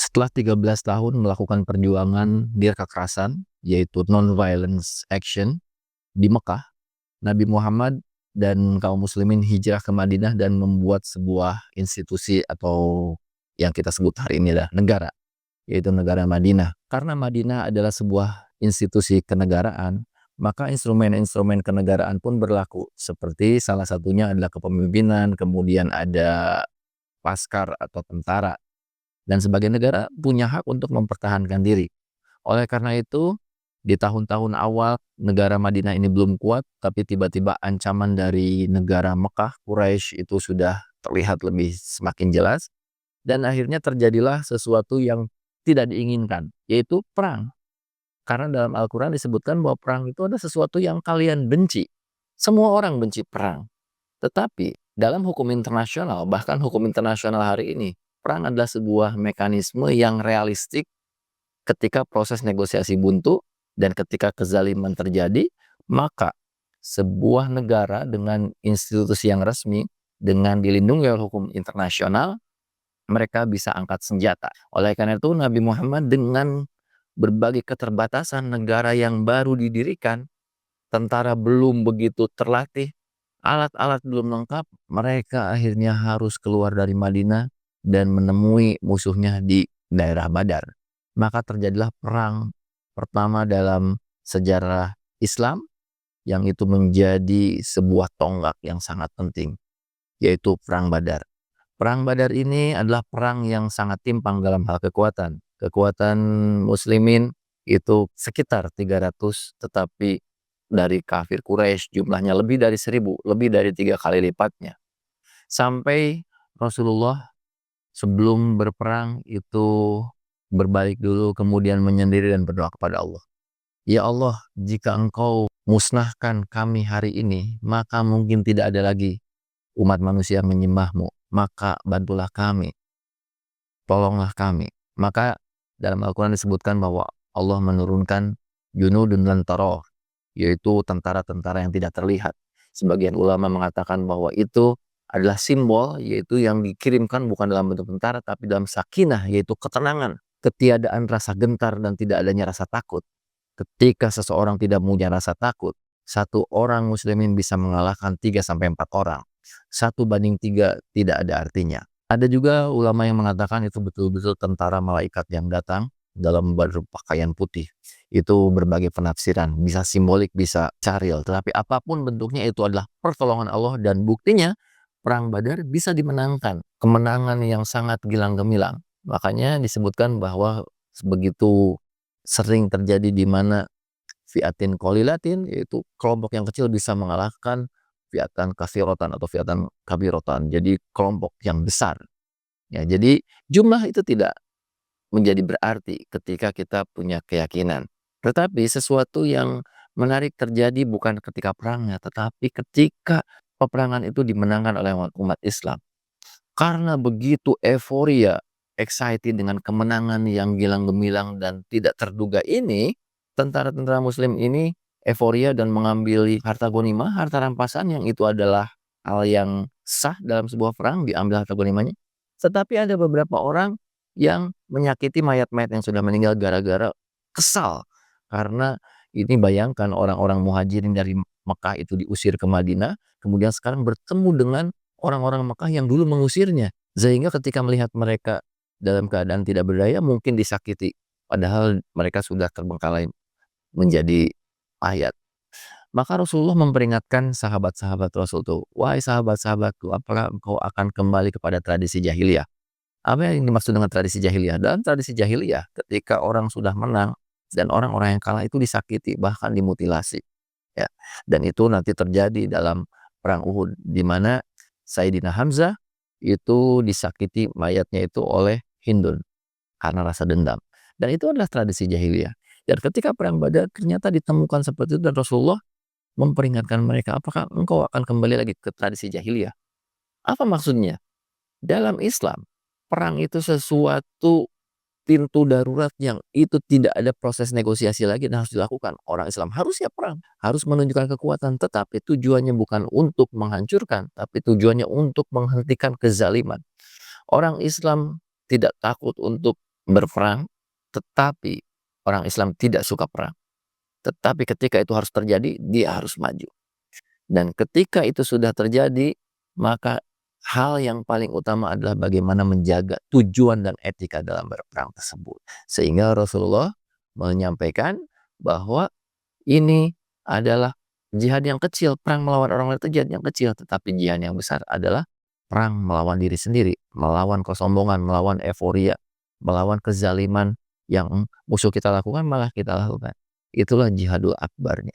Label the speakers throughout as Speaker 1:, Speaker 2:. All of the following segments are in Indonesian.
Speaker 1: Setelah 13 tahun melakukan perjuangan kekerasan, yaitu non-violence action di Mekah, Nabi Muhammad dan kaum muslimin hijrah ke Madinah dan membuat sebuah institusi atau yang kita sebut hari ini adalah negara, yaitu negara Madinah. Karena Madinah adalah sebuah institusi kenegaraan, maka instrumen-instrumen kenegaraan pun berlaku. Seperti salah satunya adalah kepemimpinan, kemudian ada paskar atau tentara. Dan sebagai negara punya hak untuk mempertahankan diri. Oleh karena itu, di tahun-tahun awal negara Madinah ini belum kuat, tapi tiba-tiba ancaman dari negara Mekah, Quraisy itu sudah terlihat lebih semakin jelas, dan akhirnya terjadilah sesuatu yang tidak diinginkan, yaitu perang. Karena dalam Al-Quran disebutkan bahwa perang itu ada sesuatu yang kalian benci. Semua orang benci perang. Tetapi dalam hukum internasional, bahkan hukum internasional hari ini, perang adalah sebuah mekanisme yang realistik ketika proses negosiasi buntu dan ketika kezaliman terjadi, maka sebuah negara dengan institusi yang resmi, dengan dilindungi oleh hukum internasional, mereka bisa angkat senjata. Oleh karena itu Nabi Muhammad dengan berbagai keterbatasan negara yang baru didirikan, tentara belum begitu terlatih, alat-alat belum lengkap, mereka akhirnya harus keluar dari Madinah dan menemui musuhnya di daerah Badar. Maka terjadilah perang pertama dalam sejarah Islam yang itu menjadi sebuah tonggak yang sangat penting, yaitu Perang Badar. Perang Badar ini adalah perang yang sangat timpang dalam hal kekuatan. Kekuatan muslimin itu sekitar 300, tetapi dari kafir Quraisy jumlahnya lebih dari 1000, lebih dari 3 kali lipatnya. Sampai Rasulullah sebelum berperang itu berbalik dulu, kemudian menyendiri dan berdoa kepada Allah. Ya Allah, jika Engkau musnahkan kami hari ini, maka mungkin tidak ada lagi umat manusia yang menyembah-Mu. Maka bantulah kami, tolonglah kami. Maka dalam Al-Quran disebutkan bahwa Allah menurunkan junudun lan tarah, yaitu tentara-tentara yang tidak terlihat. Sebagian ulama mengatakan bahwa itu adalah simbol, yaitu yang dikirimkan bukan dalam bentuk tentara, tapi dalam sakinah, yaitu ketenangan, ketiadaan rasa gentar dan tidak adanya rasa takut. Ketika seseorang tidak punya rasa takut, satu orang muslimin bisa mengalahkan 3-4 orang. 1 banding 3 tidak ada artinya. Ada juga ulama yang mengatakan itu betul-betul tentara malaikat yang datang dalam berpakaian putih. Itu berbagai penafsiran, bisa simbolik, bisa caril. Tetapi apapun bentuknya itu adalah pertolongan Allah, dan buktinya Perang Badar bisa dimenangkan. Kemenangan yang sangat gilang gemilang. Makanya disebutkan bahwa begitu sering terjadi di mana fiatin qalilatin, yaitu kelompok yang kecil bisa mengalahkan fiatan katsiratan atau fiatan kabiratan, jadi kelompok yang besar. Ya, jadi jumlah itu tidak menjadi berarti ketika kita punya keyakinan. Tetapi sesuatu yang menarik terjadi bukan ketika perangnya, tetapi ketika peperangan itu dimenangkan oleh umat Islam. Karena begitu euforia, excited dengan kemenangan yang gilang gemilang dan tidak terduga ini, tentara-tentara muslim ini euforia dan mengambil harta ghanimah, harta rampasan, yang itu adalah hal yang sah dalam sebuah perang, diambil harta ghanimahnya. Tetapi ada beberapa orang yang menyakiti mayat-mayat yang sudah meninggal gara-gara kesal. Karena ini bayangkan orang-orang muhajirin dari Mekah itu diusir ke Madinah, kemudian sekarang bertemu dengan orang-orang Mekah yang dulu mengusirnya. Sehingga ketika melihat mereka dalam keadaan tidak berdaya, mungkin disakiti. Padahal mereka sudah terbengkalai menjadi mayat. Maka Rasulullah memperingatkan sahabat-sahabat Rasul itu, "Wahai sahabat-sahabatku, apakah engkau akan kembali kepada tradisi jahiliyah?" Apa yang dimaksud dengan tradisi jahiliyah? Dalam tradisi jahiliyah, ketika orang sudah menang dan orang-orang yang kalah itu disakiti, bahkan dimutilasi. Ya, dan itu nanti terjadi dalam perang Uhud, di mana Sayyidina Hamzah itu disakiti mayatnya itu oleh Hindun karena rasa dendam. Dan itu adalah tradisi jahiliyah. Dan ketika perang Badar ternyata ditemukan seperti itu, dan Rasulullah memperingatkan mereka, apakah engkau akan kembali lagi ke tradisi jahiliyah? Apa maksudnya? Dalam Islam, perang itu sesuatu pintu darurat yang itu tidak ada proses negosiasi lagi dan harus dilakukan. Orang Islam harus siap perang, harus menunjukkan kekuatan, tetapi tujuannya bukan untuk menghancurkan, tapi tujuannya untuk menghentikan kezaliman. Orang Islam tidak takut untuk berperang, tetapi orang Islam tidak suka perang. Tetapi ketika itu harus terjadi, dia harus maju. Dan ketika itu sudah terjadi, maka hal yang paling utama adalah bagaimana menjaga tujuan dan etika dalam berperang tersebut. Sehingga Rasulullah menyampaikan bahwa ini adalah jihad yang kecil, perang melawan orang lain itu jihad yang kecil, tetapi jihad yang besar adalah perang melawan diri sendiri, melawan kesombongan, melawan euforia, melawan kezaliman yang musuh kita lakukan malah kita lakukan. Itulah jihadul akbarnya.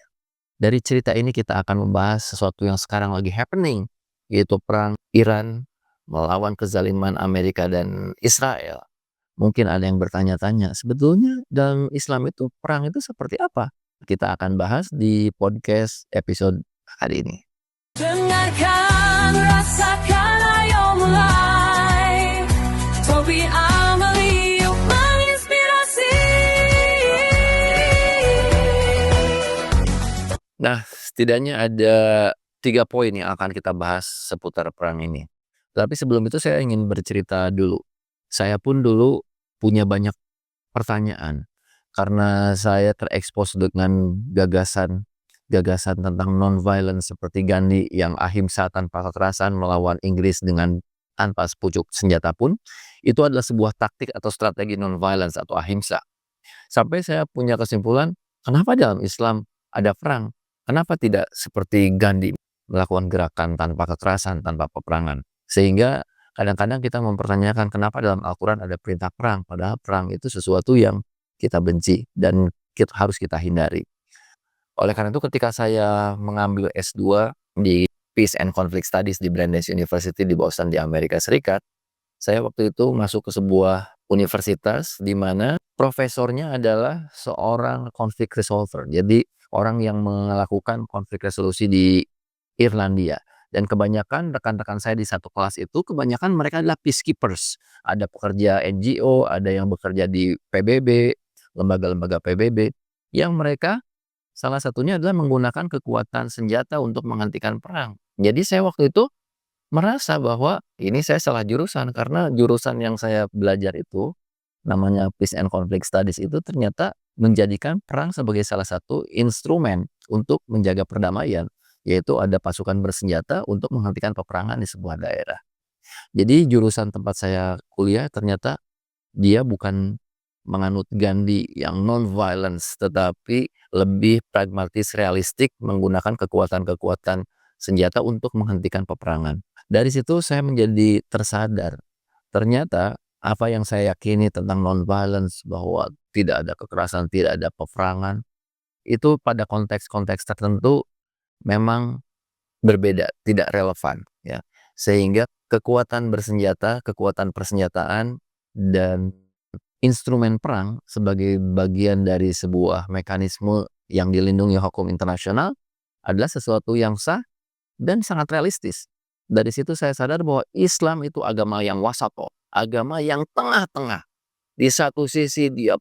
Speaker 1: Dari cerita ini kita akan membahas sesuatu yang sekarang lagi happening, yaitu perang Iran melawan kezaliman Amerika dan Israel. Mungkin ada yang bertanya-tanya, sebetulnya dalam Islam itu perang itu seperti apa? Kita akan bahas di podcast episode hari ini.
Speaker 2: Dengarkan, rasakan, ayo mulai. Tobi Amelie menginspirasi.
Speaker 1: Nah, setidaknya ada 3 poin yang akan kita bahas seputar perang ini. Tapi sebelum itu saya ingin bercerita dulu. Saya pun dulu punya banyak pertanyaan karena saya terekspos dengan gagasan tentang non-violence seperti Gandhi yang ahimsa tanpa kekerasan melawan Inggris dengan tanpa sepucuk senjata pun. Itu adalah sebuah taktik atau strategi non-violence atau ahimsa. Sampai saya punya kesimpulan, kenapa dalam Islam ada perang? Kenapa tidak seperti Gandhi melakukan gerakan tanpa kekerasan, tanpa peperangan? Sehingga kadang-kadang kita mempertanyakan kenapa dalam Al-Quran ada perintah perang, padahal perang itu sesuatu yang kita benci dan harus kita hindari. Oleh karena itu ketika saya mengambil S2 di Peace and Conflict Studies di Brandeis University di Boston di Amerika Serikat, saya waktu itu masuk ke sebuah universitas di mana profesornya adalah seorang conflict resolver. Jadi orang yang melakukan konflik resolusi di Irlandia. Dan kebanyakan rekan-rekan saya di satu kelas itu, kebanyakan mereka adalah peacekeepers. Ada pekerja NGO, ada yang bekerja di PBB, lembaga-lembaga PBB, yang mereka salah satunya adalah menggunakan kekuatan senjata untuk menghentikan perang. Jadi saya waktu itu merasa bahwa ini saya salah jurusan karena jurusan yang saya belajar itu namanya Peace and Conflict Studies itu ternyata menjadikan perang sebagai salah satu instrumen untuk menjaga perdamaian, yaitu ada pasukan bersenjata untuk menghentikan peperangan di sebuah daerah. Jadi jurusan tempat saya kuliah ternyata dia bukan menganut Gandhi yang non-violence, tetapi lebih pragmatis, realistik, menggunakan kekuatan-kekuatan senjata untuk menghentikan peperangan. Dari situ saya menjadi tersadar, ternyata apa yang saya yakini tentang non-violence bahwa tidak ada kekerasan, tidak ada peperangan, itu pada konteks-konteks tertentu memang berbeda, tidak relevan, ya. Sehingga kekuatan bersenjata, kekuatan persenjataan, dan instrumen perang sebagai bagian dari sebuah mekanisme yang dilindungi hukum internasional adalah sesuatu yang sah dan sangat realistis. Dari situ saya sadar bahwa Islam itu agama yang wasato, agama yang tengah-tengah. Di satu sisi dia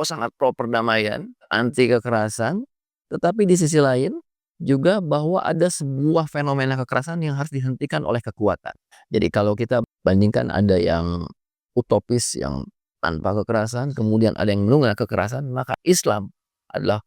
Speaker 1: sangat pro perdamaian, anti kekerasan, tetapi di sisi lain juga bahwa ada sebuah fenomena kekerasan yang harus dihentikan oleh kekuatan. Jadi kalau kita bandingkan ada yang utopis yang tanpa kekerasan, kemudian ada yang menggunakan kekerasan, maka Islam adalah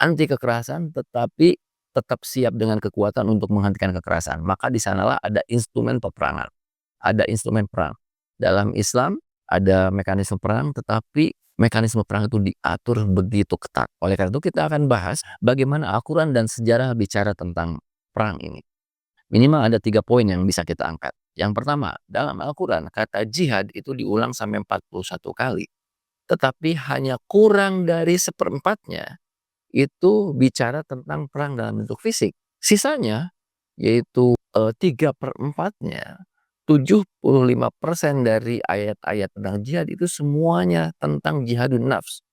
Speaker 1: anti kekerasan tetapi tetap siap dengan kekuatan untuk menghentikan kekerasan. Maka di sanalah ada instrumen peperangan. Ada instrumen perang. Dalam Islam ada mekanisme perang, tetapi mekanisme perang itu diatur begitu ketat. Oleh karena itu kita akan bahas bagaimana Al-Quran dan sejarah bicara tentang perang ini. Minimal ada 3 poin yang bisa kita angkat. Yang pertama, dalam Al-Quran kata jihad itu diulang sampai 41 kali. Tetapi hanya kurang dari seperempatnya itu bicara tentang perang dalam bentuk fisik. Sisanya yaitu 3/4-nya, 75% dari ayat-ayat tentang jihad itu semuanya tentang jihadun nafs,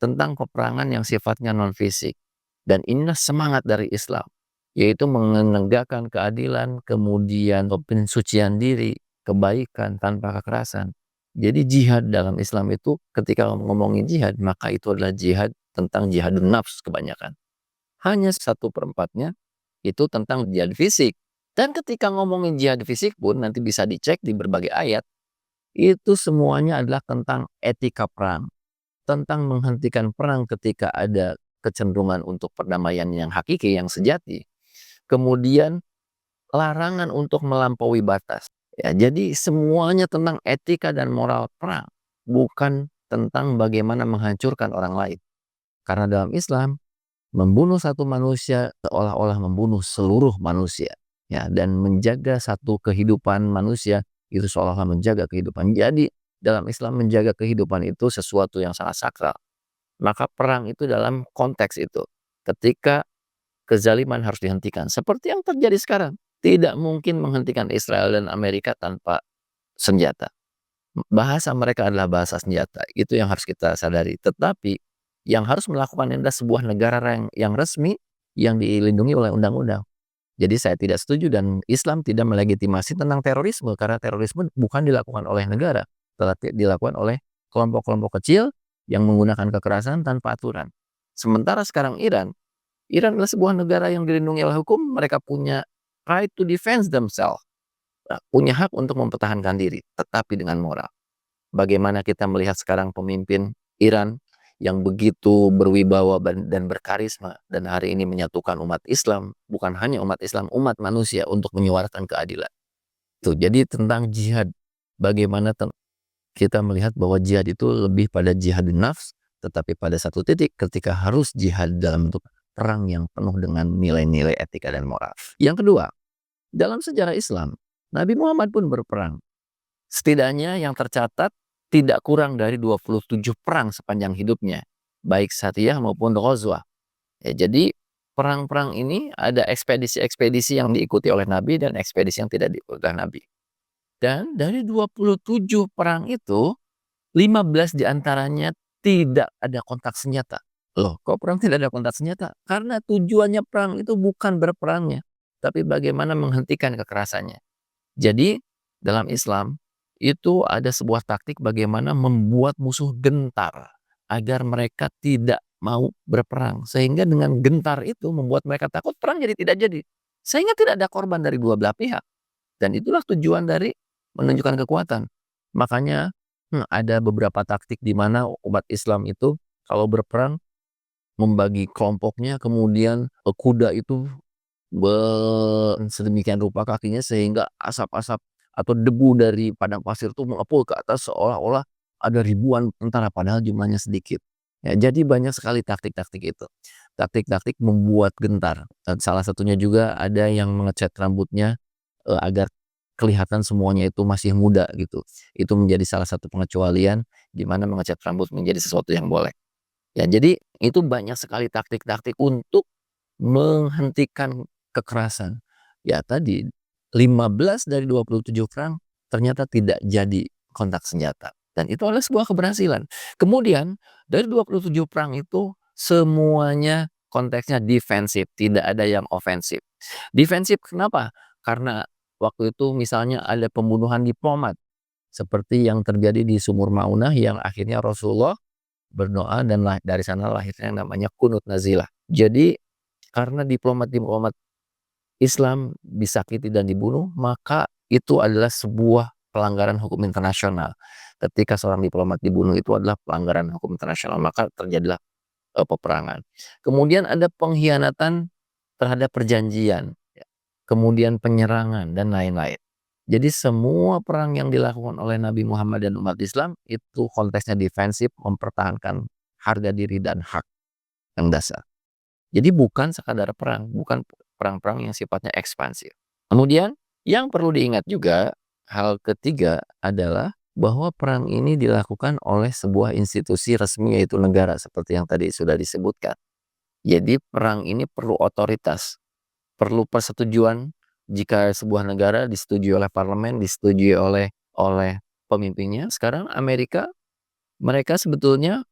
Speaker 1: tentang peperangan yang sifatnya non fisik. Dan inilah semangat dari Islam, yaitu menegakkan keadilan, kemudian pensucian diri, kebaikan tanpa kekerasan. Jadi jihad dalam Islam itu ketika ngomongin jihad, maka itu adalah jihad tentang jihadun nafs kebanyakan. Hanya 1/4-nya itu tentang jihad fisik. Dan ketika ngomongin jihad fisik pun nanti bisa dicek di berbagai ayat. itu semuanya adalah tentang etika perang, tentang menghentikan perang ketika ada kecenderungan untuk perdamaian yang hakiki, yang sejati. Kemudian larangan untuk melampaui batas. Ya, jadi semuanya tentang etika dan moral perang, bukan tentang bagaimana menghancurkan orang lain. Karena dalam Islam, membunuh satu manusia seolah-olah membunuh seluruh manusia. Ya, dan menjaga satu kehidupan manusia itu seolah-olah menjaga kehidupan. Jadi dalam Islam menjaga kehidupan itu sesuatu yang sangat sakral. Maka perang itu dalam konteks itu. Ketika kezaliman harus dihentikan. Seperti yang terjadi sekarang. Tidak mungkin menghentikan Israel dan Amerika tanpa senjata. Bahasa mereka adalah bahasa senjata. Itu yang harus kita sadari. Tetapi yang harus melakukan adalah sebuah negara yang resmi yang dilindungi oleh undang-undang. Jadi saya tidak setuju dan Islam tidak melegitimasi tentang terorisme karena terorisme bukan dilakukan oleh negara, tetapi dilakukan oleh kelompok-kelompok kecil yang menggunakan kekerasan tanpa aturan. Sementara sekarang Iran adalah sebuah negara yang dilindungi oleh hukum, mereka punya right to defend themselves, punya hak untuk mempertahankan diri, tetapi dengan moral. Bagaimana kita melihat sekarang pemimpin Iran yang begitu berwibawa dan berkarisma dan hari ini menyatukan umat Islam, bukan hanya umat Islam, umat manusia untuk menyuarakan keadilan. Tuh, jadi tentang jihad, bagaimana kita melihat bahwa jihad itu lebih pada jihad nafs, tetapi pada satu titik ketika harus jihad dalam bentuk perang yang penuh dengan nilai-nilai etika dan moral. Yang kedua, dalam sejarah Islam, Nabi Muhammad pun berperang. Setidaknya yang tercatat tidak kurang dari 27 perang sepanjang hidupnya, baik Satiyah maupun Ghazwah. Ya, jadi perang-perang ini ada ekspedisi-ekspedisi yang diikuti oleh Nabi dan ekspedisi yang tidak diikuti oleh Nabi. Dan dari 27 perang itu, 15 diantaranya tidak ada kontak senjata. Loh, kok perang tidak ada kontak senjata? Karena tujuannya perang itu bukan berperangnya, tapi bagaimana menghentikan kekerasannya. Jadi dalam Islam itu ada sebuah taktik bagaimana membuat musuh gentar agar mereka tidak mau berperang. Sehingga dengan gentar itu membuat mereka takut, perang jadi tidak jadi. Sehingga tidak ada korban dari dua belah pihak. Dan itulah tujuan dari menunjukkan kekuatan. Makanya ada beberapa taktik di mana umat Islam itu kalau berperang membagi kelompoknya, kemudian kuda itu sedemikian rupa kakinya sehingga asap-asap atau debu dari padang pasir itu mengepul ke atas seolah-olah ada ribuan tentara padahal jumlahnya sedikit. Ya, jadi banyak sekali taktik-taktik itu. Taktik-taktik membuat gentar. Salah satunya juga ada yang mengecat rambutnya agar kelihatan semuanya itu masih muda gitu. Itu menjadi salah satu pengecualian di mana mengecat rambut menjadi sesuatu yang boleh. Ya, jadi itu banyak sekali taktik-taktik untuk menghentikan kekerasan. Ya tadi 15 dari 27 perang ternyata tidak jadi kontak senjata dan itu adalah sebuah keberhasilan. Kemudian dari 27 perang itu semuanya konteksnya defensif, tidak ada yang ofensif. Defensif kenapa? Karena waktu itu misalnya ada pembunuhan diplomat seperti yang terjadi di Sumur Maunah yang akhirnya Rasulullah berdoa dan dari sana lahirnya yang namanya Qunut Nazilah. Jadi karena diplomat-diplomat Islam disakiti dan dibunuh, maka itu adalah sebuah pelanggaran hukum internasional. Ketika seorang diplomat dibunuh itu adalah pelanggaran hukum internasional, maka terjadilah peperangan. Kemudian ada pengkhianatan terhadap perjanjian, ya. Kemudian penyerangan dan lain-lain. Jadi semua perang yang dilakukan oleh Nabi Muhammad dan umat Islam itu konteksnya defensif, mempertahankan harga diri dan hak yang dasar. Jadi bukan sekadar perang, bukan perang-perang yang sifatnya ekspansif. Kemudian yang perlu diingat juga, hal ketiga adalah bahwa perang ini dilakukan oleh sebuah institusi resmi yaitu negara seperti yang tadi sudah disebutkan. Jadi perang ini perlu otoritas, perlu persetujuan jika sebuah negara disetujui oleh parlemen, disetujui oleh pemimpinnya. Sekarang Amerika, mereka sebetulnya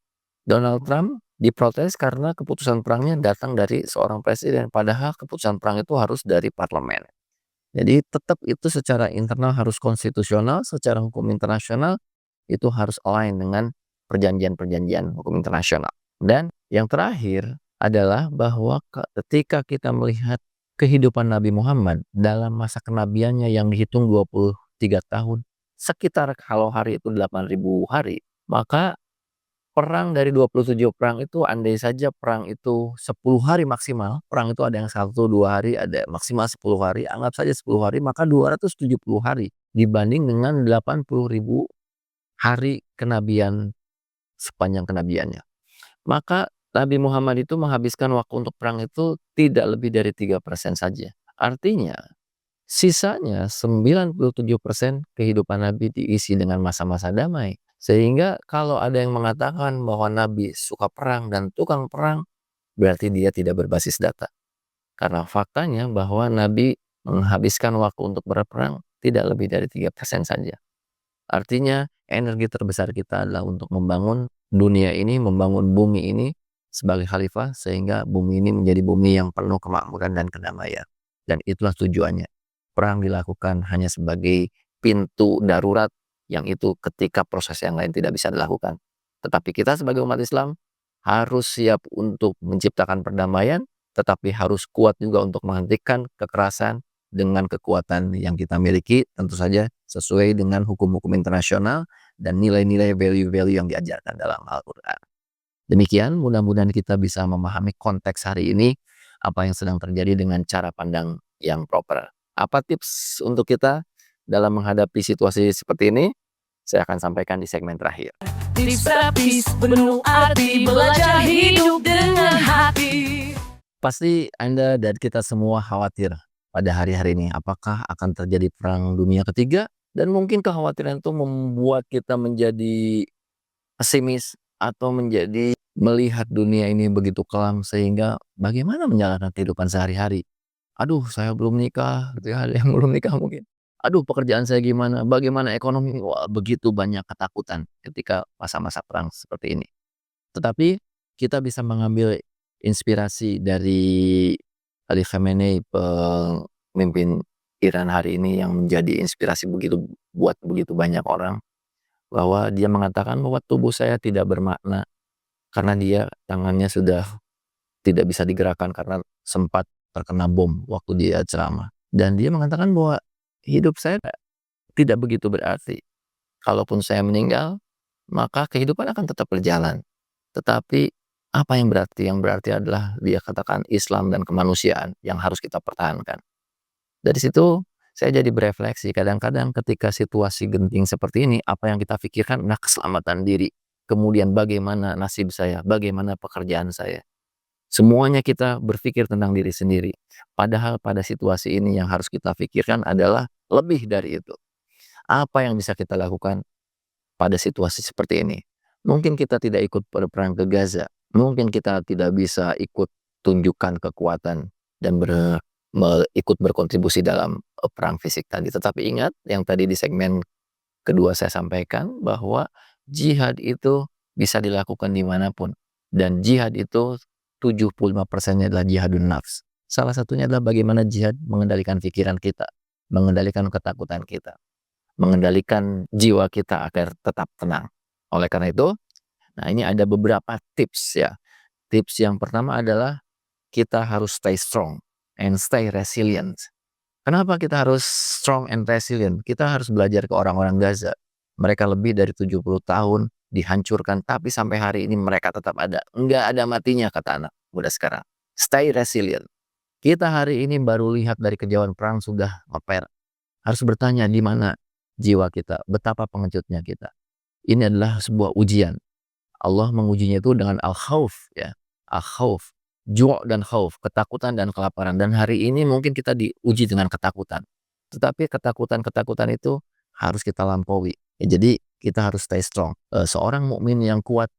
Speaker 1: Donald Trump diprotes karena keputusan perangnya datang dari seorang presiden, padahal keputusan perang itu harus dari parlemen. Jadi tetap itu secara internal harus konstitusional, secara hukum internasional itu harus align dengan perjanjian-perjanjian hukum internasional. Dan yang terakhir adalah bahwa ketika kita melihat kehidupan Nabi Muhammad dalam masa kenabiannya yang dihitung 23 tahun, sekitar kalau hari itu 8.000 hari, maka perang dari 27 perang itu andai saja perang itu 10 hari maksimal, perang itu ada yang 1, 2 hari, ada maksimal 10 hari, anggap saja 10 hari, maka 270 hari dibanding dengan 80.000 hari kenabian sepanjang kenabiannya. Maka Nabi Muhammad itu menghabiskan waktu untuk perang itu tidak lebih dari 3% saja. Artinya, sisanya 97% kehidupan Nabi diisi dengan masa-masa damai. Sehingga kalau ada yang mengatakan bahwa Nabi suka perang dan tukang perang, berarti dia tidak berbasis data. Karena faktanya bahwa Nabi menghabiskan waktu untuk berperang tidak lebih dari 3% saja. Artinya energi terbesar kita adalah untuk membangun dunia ini, membangun bumi ini sebagai khalifah sehingga bumi ini menjadi bumi yang penuh kemakmuran dan kedamaian. Dan itulah tujuannya. Perang dilakukan hanya sebagai pintu darurat yang itu ketika proses yang lain tidak bisa dilakukan. Tetapi kita sebagai umat Islam harus siap untuk menciptakan perdamaian, tetapi harus kuat juga untuk menghentikan kekerasan dengan kekuatan yang kita miliki, tentu saja sesuai dengan hukum-hukum internasional dan nilai-nilai value-value yang diajarkan dalam Al-Quran. Demikian, mudah-mudahan kita bisa memahami konteks hari ini, apa yang sedang terjadi dengan cara pandang yang proper. Apa tips untuk kita dalam menghadapi situasi seperti ini? Saya akan sampaikan di segmen terakhir.
Speaker 2: Tips penuh arti, belajar hidup dengan hati.
Speaker 1: Pasti Anda dan kita semua khawatir pada hari-hari ini, apakah akan terjadi perang dunia ketiga? Dan mungkin kekhawatiran itu membuat kita menjadi pesimis atau menjadi melihat dunia ini begitu kelam sehingga bagaimana menjalankan kehidupan sehari-hari. Aduh, saya belum nikah, gitu ya, ada yang belum nikah mungkin. Aduh, pekerjaan saya gimana? Bagaimana ekonomi? Wah, begitu banyak ketakutan ketika masa-masa perang seperti ini. Tetapi kita bisa mengambil inspirasi dari Ali Khamenei, pemimpin Iran hari ini yang menjadi inspirasi buat begitu banyak orang, bahwa dia mengatakan bahwa tubuh saya tidak bermakna karena dia tangannya sudah tidak bisa digerakkan karena sempat terkena bom waktu dia ceramah. Dan dia mengatakan bahwa hidup saya tidak begitu berarti. Kalaupun saya meninggal, maka kehidupan akan tetap berjalan. Tetapi apa yang berarti? Yang berarti adalah dia katakan Islam dan kemanusiaan yang harus kita pertahankan. Dari situ saya jadi berefleksi, kadang-kadang ketika situasi genting seperti ini, apa yang kita pikirkan adalah keselamatan diri. Kemudian bagaimana nasib saya, bagaimana pekerjaan saya. Semuanya kita berpikir tentang diri sendiri. Padahal pada situasi ini yang harus kita pikirkan adalah lebih dari itu. Apa yang bisa kita lakukan pada situasi seperti ini? Mungkin kita tidak ikut berperang ke Gaza. Mungkin kita tidak bisa ikut tunjukkan kekuatan dan ikut berkontribusi dalam perang fisik tadi. Tetapi ingat yang tadi di segmen kedua saya sampaikan bahwa jihad itu bisa dilakukan dimanapun. Dan jihad itu 75%-nya adalah jihadun nafs. Salah satunya adalah bagaimana jihad mengendalikan pikiran kita, mengendalikan ketakutan kita, mengendalikan jiwa kita agar tetap tenang. Oleh karena itu, nah ini ada beberapa tips ya. Tips yang pertama adalah kita harus stay strong and stay resilient. Kenapa kita harus strong and resilient? Kita harus belajar ke orang-orang Gaza. Mereka lebih dari 70 tahun dihancurkan, tapi sampai hari ini mereka tetap ada. Enggak ada matinya, kata anak muda sekarang. Stay resilient. Kita hari ini baru lihat dari kejauhan perang sudah ngeper. Harus bertanya di mana jiwa kita, betapa pengejutnya kita. Ini adalah sebuah ujian. Allah mengujinya itu dengan al-khawf ya. Al-khawf, ju' dan khawf, ketakutan dan kelaparan. Dan hari ini mungkin kita diuji dengan ketakutan. Tetapi ketakutan-ketakutan itu harus kita lampaui. Ya, jadi kita harus stay strong. Seorang mukmin yang kuat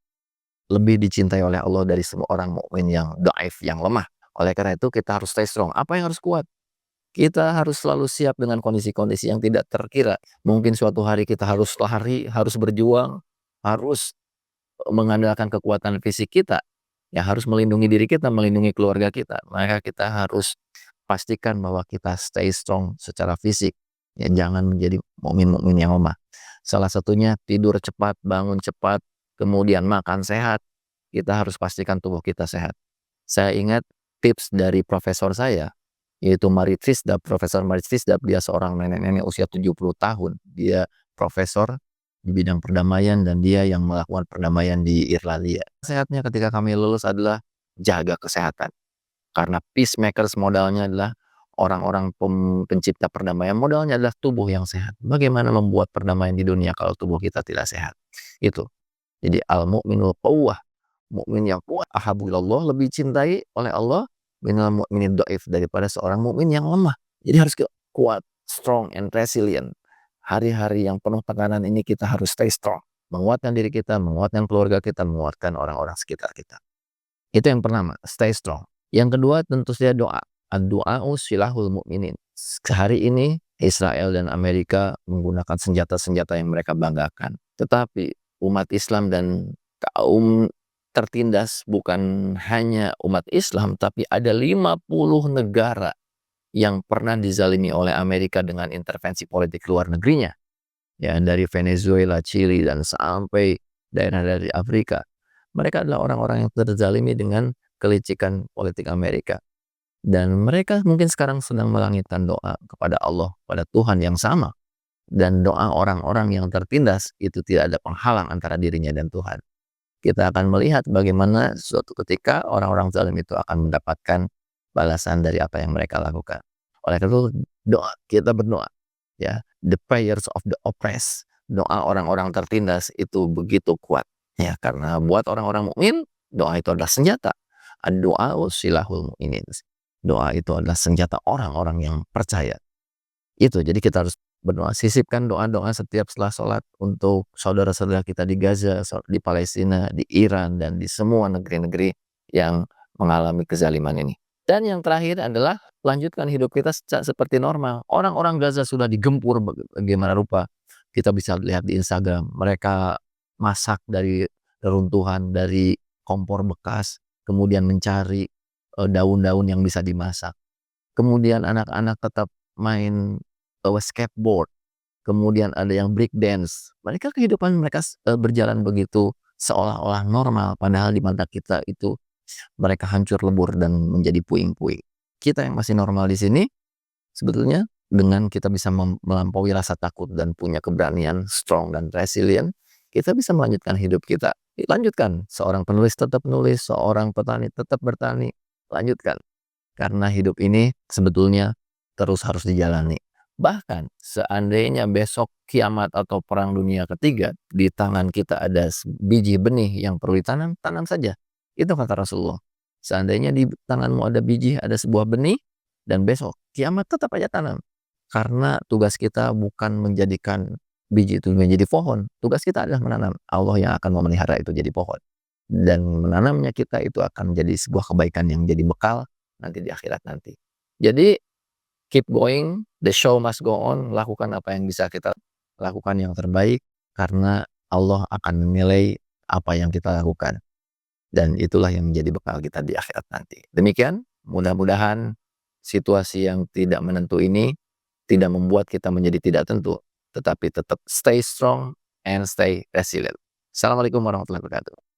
Speaker 1: lebih dicintai oleh Allah dari seorang mukmin yang dhaif, yang lemah. Oleh karena itu kita harus stay strong. Apa yang harus kuat? Kita harus selalu siap dengan kondisi-kondisi yang tidak terkira. Mungkin suatu hari kita harus lari, harus berjuang, harus mengandalkan kekuatan fisik kita. Ya harus melindungi diri kita, melindungi keluarga kita. Maka kita harus pastikan bahwa kita stay strong secara fisik. Ya, jangan menjadi mukmin-mukmin yang lemah. Salah satunya tidur cepat, bangun cepat, kemudian makan sehat. Kita harus pastikan tubuh kita sehat. Saya ingat tips dari profesor saya, yaitu Marit Fisdap, Profesor Marit Fisdap. Dia seorang nenek-nenek usia 70 tahun. Dia profesor di bidang perdamaian dan dia yang melakukan perdamaian di Irlandia. Sehatnya ketika kami lulus adalah jaga kesehatan. Karena peacemakers modalnya adalah orang-orang pencipta perdamaian, modalnya adalah tubuh yang sehat. Bagaimana membuat perdamaian di dunia kalau tubuh kita tidak sehat? Itu. Jadi al-mu'minul qawwah, mukmin yang kuat, ahabbu ilallah, lebih cintai oleh Allah minal mu'minid dhaif, daripada seorang mukmin yang lemah. Jadi harus kuat, strong and resilient. Hari-hari yang penuh tekanan ini kita harus stay strong, menguatkan diri kita, menguatkan keluarga kita, menguatkan orang-orang sekitar kita. Itu yang pertama, stay strong. Yang kedua tentu saja doa. Ad-du'a'u silahul mu'minin. Hari ini Israel dan Amerika menggunakan senjata-senjata yang mereka banggakan. Tetapi umat Islam dan kaum tertindas bukan hanya umat Islam, tapi ada 50 negara yang pernah dizalimi oleh Amerika dengan intervensi politik luar negerinya. Ya, dari Venezuela, Chili, dan sampai daerah dari Afrika. Mereka adalah orang-orang yang terzalimi dengan kelicikan politik Amerika. Dan mereka mungkin sekarang sedang melangitkan doa kepada Allah, pada Tuhan yang sama. Dan doa orang-orang yang tertindas itu tidak ada penghalang antara dirinya dan Tuhan. Kita akan melihat bagaimana suatu ketika orang-orang zalim itu akan mendapatkan balasan dari apa yang mereka lakukan. Oleh karena itu doa, kita berdoa. Ya, the prayers of the oppressed, doa orang-orang tertindas itu begitu kuat. Ya, karena buat orang-orang mukmin doa itu adalah senjata. Ad-du'a'u silahul mu'minin. Doa itu adalah senjata orang-orang yang percaya. Itu, jadi kita harus berdoa, sisipkan doa-doa setiap setelah sholat untuk saudara-saudara kita di Gaza, di Palestina, di Iran, dan di semua negeri-negeri yang mengalami kezaliman ini. Dan yang terakhir adalah lanjutkan hidup kita seperti normal. Orang-orang Gaza sudah digempur bagaimana rupa. Kita bisa lihat di Instagram, mereka masak dari reruntuhan, dari kompor bekas, kemudian mencari daun-daun yang bisa dimasak. Kemudian anak-anak tetap main skateboard. Kemudian ada yang break dance. Mereka kehidupan mereka berjalan begitu seolah-olah normal, padahal di mata kita itu mereka hancur lebur dan menjadi puing-puing. Kita yang masih normal di sini sebetulnya dengan kita bisa melampaui rasa takut dan punya keberanian strong dan resilient, kita bisa melanjutkan hidup kita. Lanjutkan, seorang penulis tetap menulis, seorang petani tetap bertani, lanjutkan. Karena hidup ini sebetulnya terus harus dijalani. Bahkan seandainya besok kiamat atau perang dunia ketiga, di tangan kita ada biji benih yang perlu ditanam, tanam saja. Itu kata Rasulullah. Seandainya di tanganmu ada biji, ada sebuah benih, dan besok kiamat tetap aja tanam. Karena tugas kita bukan menjadikan biji itu menjadi pohon. Tugas kita adalah menanam. Allah yang akan memelihara itu jadi pohon. Dan menanamnya kita itu akan menjadi sebuah kebaikan yang jadi bekal nanti di akhirat nanti. Jadi keep going, the show must go on. Lakukan apa yang bisa kita lakukan yang terbaik, karena Allah akan menilai apa yang kita lakukan. Dan itulah yang menjadi bekal kita di akhirat nanti. Demikian, mudah-mudahan situasi yang tidak menentu ini tidak membuat kita menjadi tidak tentu, tetapi tetap stay strong and stay resilient. Assalamualaikum warahmatullahi wabarakatuh.